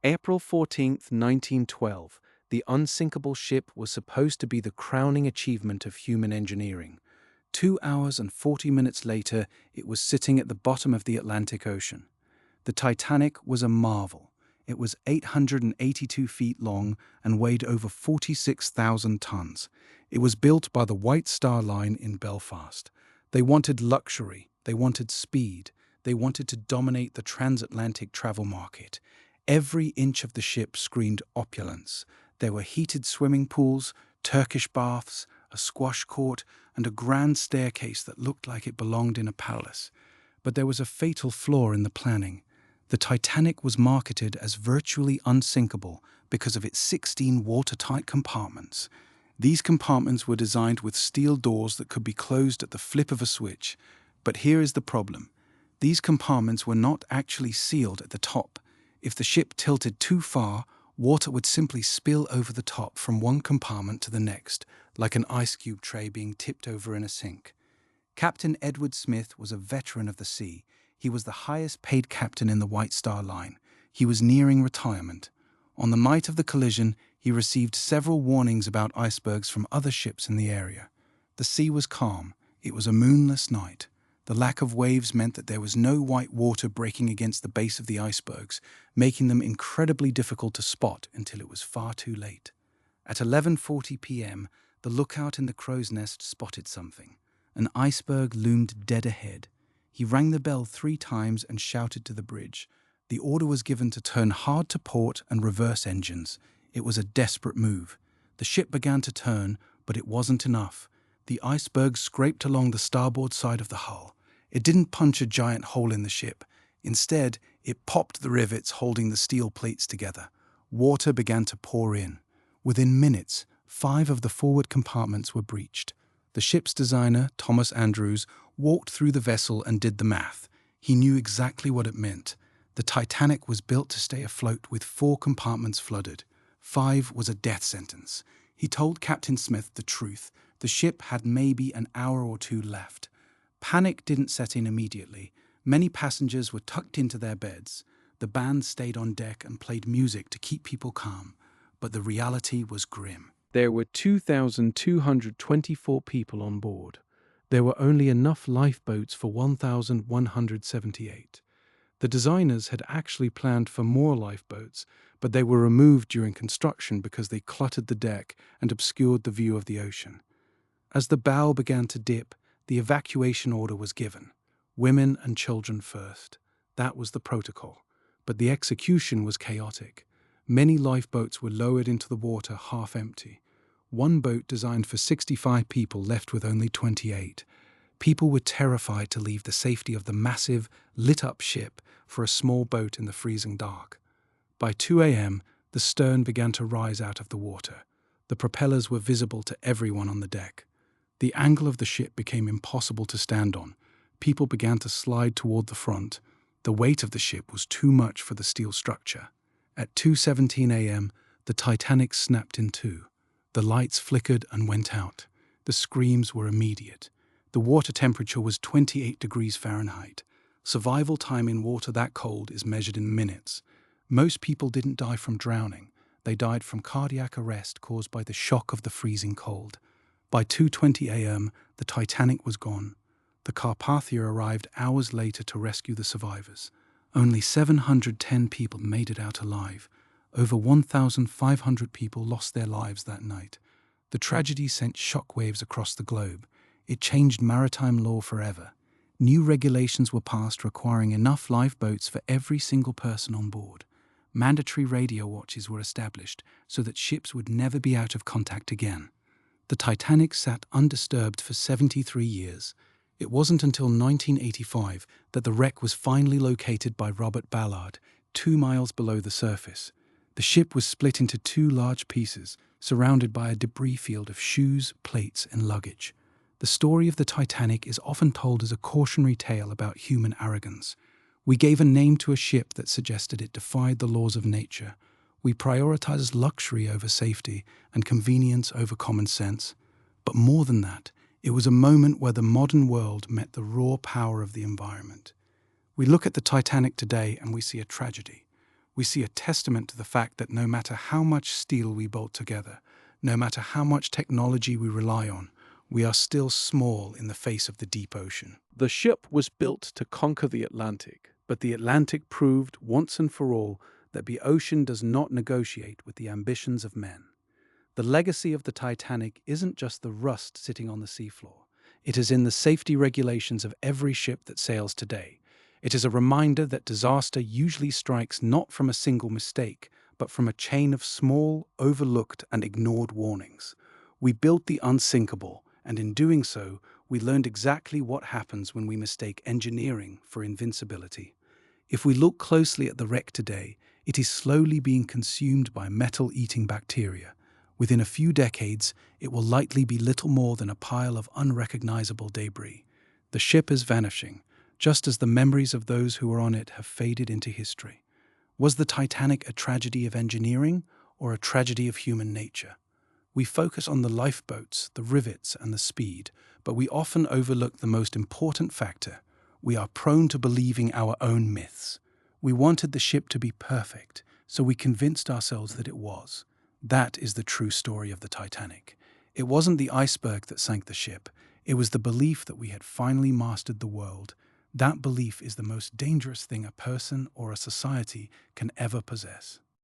April 14, 1912, the unsinkable ship was supposed to be the crowning achievement of human engineering. 2 hours and 40 minutes later, it was sitting at the bottom of the Atlantic Ocean. The Titanic was a marvel. It was 882 feet long and weighed over 46,000 tons. It was built by the White Star Line in Belfast. They wanted luxury, they wanted speed, they wanted to dominate the transatlantic travel market. Every inch of the ship screamed opulence. There were heated swimming pools, Turkish baths, a squash court, and a grand staircase that looked like it belonged in a palace. But there was a fatal flaw in the planning. The Titanic was marketed as virtually unsinkable because of its 16 watertight compartments. These compartments were designed with steel doors that could be closed at the flip of a switch. But here is the problem. These compartments were not actually sealed at the top. If the ship tilted too far, water would simply spill over the top from one compartment to the next, like an ice cube tray being tipped over in a sink. Captain Edward Smith was a veteran of the sea. He was the highest-paid captain in the White Star Line. He was nearing retirement. On the night of the collision, he received several warnings about icebergs from other ships in the area. The sea was calm. It was a moonless night. The lack of waves meant that there was no white water breaking against the base of the icebergs, making them incredibly difficult to spot until it was far too late. At 11:40 p.m., the lookout in the crow's nest spotted something. An iceberg loomed dead ahead. He rang the bell 3 times and shouted to the bridge. The order was given to turn hard to port and reverse engines. It was a desperate move. The ship began to turn, but it wasn't enough. The iceberg scraped along the starboard side of the hull. It didn't punch a giant hole in the ship. Instead, it popped the rivets holding the steel plates together. Water began to pour in. Within minutes, 5 of the forward compartments were breached. The ship's designer, Thomas Andrews, walked through the vessel and did the math. He knew exactly what it meant. The Titanic was built to stay afloat with 4 compartments flooded. 5 was a death sentence. He told Captain Smith the truth. The ship had maybe an hour or 2 left. Panic didn't set in immediately. Many passengers were tucked into their beds. The band stayed on deck and played music to keep people calm. But the reality was grim. There were 2,224 people on board. There were only enough lifeboats for 1,178. The designers had actually planned for more lifeboats, but they were removed during construction because they cluttered the deck and obscured the view of the ocean. As the bow began to dip, the evacuation order was given. Women and children first. That was the protocol. But the execution was chaotic. Many lifeboats were lowered into the water half empty. One boat designed for 65 people left with only 28. People were terrified to leave the safety of the massive, lit-up ship for a small boat in the freezing dark. By 2 a.m., the stern began to rise out of the water. The propellers were visible to everyone on the deck. The angle of the ship became impossible to stand on. People began to slide toward the front. The weight of the ship was too much for the steel structure. At 2:17 a.m., the Titanic snapped in two. The lights flickered and went out. The screams were immediate. The water temperature was 28 degrees Fahrenheit. Survival time in water that cold is measured in minutes. Most people didn't die from drowning. They died from cardiac arrest caused by the shock of the freezing cold. By 2:20 a.m., the Titanic was gone. The Carpathia arrived hours later to rescue the survivors. Only 710 people made it out alive. Over 1,500 people lost their lives that night. The tragedy sent shockwaves across the globe. It changed maritime law forever. New regulations were passed requiring enough lifeboats for every single person on board. Mandatory radio watches were established so that ships would never be out of contact again. The Titanic sat undisturbed for 73 years. It wasn't until 1985 that the wreck was finally located by Robert Ballard, 2 miles below the surface. The ship was split into 2 large pieces, surrounded by a debris field of shoes, plates, and luggage. The story of the Titanic is often told as a cautionary tale about human arrogance. We gave a name to a ship that suggested it defied the laws of nature. We prioritized luxury over safety and convenience over common sense. But more than that, it was a moment where the modern world met the raw power of the environment. We look at the Titanic today and we see a tragedy. we see a testament to the fact that no matter how much steel we bolt together, no matter how much technology we rely on, we are still small in the face of the deep ocean. The ship was built to conquer the Atlantic, but the Atlantic proved once and for all that the ocean does not negotiate with the ambitions of men. The legacy of the Titanic isn't just the rust sitting on the seafloor. It is in the safety regulations of every ship that sails today. It is a reminder that disaster usually strikes not from a single mistake, but from a chain of small, overlooked, and ignored warnings. We built the unsinkable, and in doing so, we learned exactly what happens when we mistake engineering for invincibility. If we look closely at the wreck today, it is slowly being consumed by metal-eating bacteria. Within a few decades, it will likely be little more than a pile of unrecognizable debris. The ship is vanishing, just as the memories of those who were on it have faded into history. Was the Titanic a tragedy of engineering or a tragedy of human nature? We focus on the lifeboats, the rivets, and the speed, but we often overlook the most important factor. We are prone to believing our own myths. We wanted the ship to be perfect, so we convinced ourselves that it was. That is the true story of the Titanic. It wasn't the iceberg that sank the ship. It was the belief that we had finally mastered the world. That belief is the most dangerous thing a person or a society can ever possess.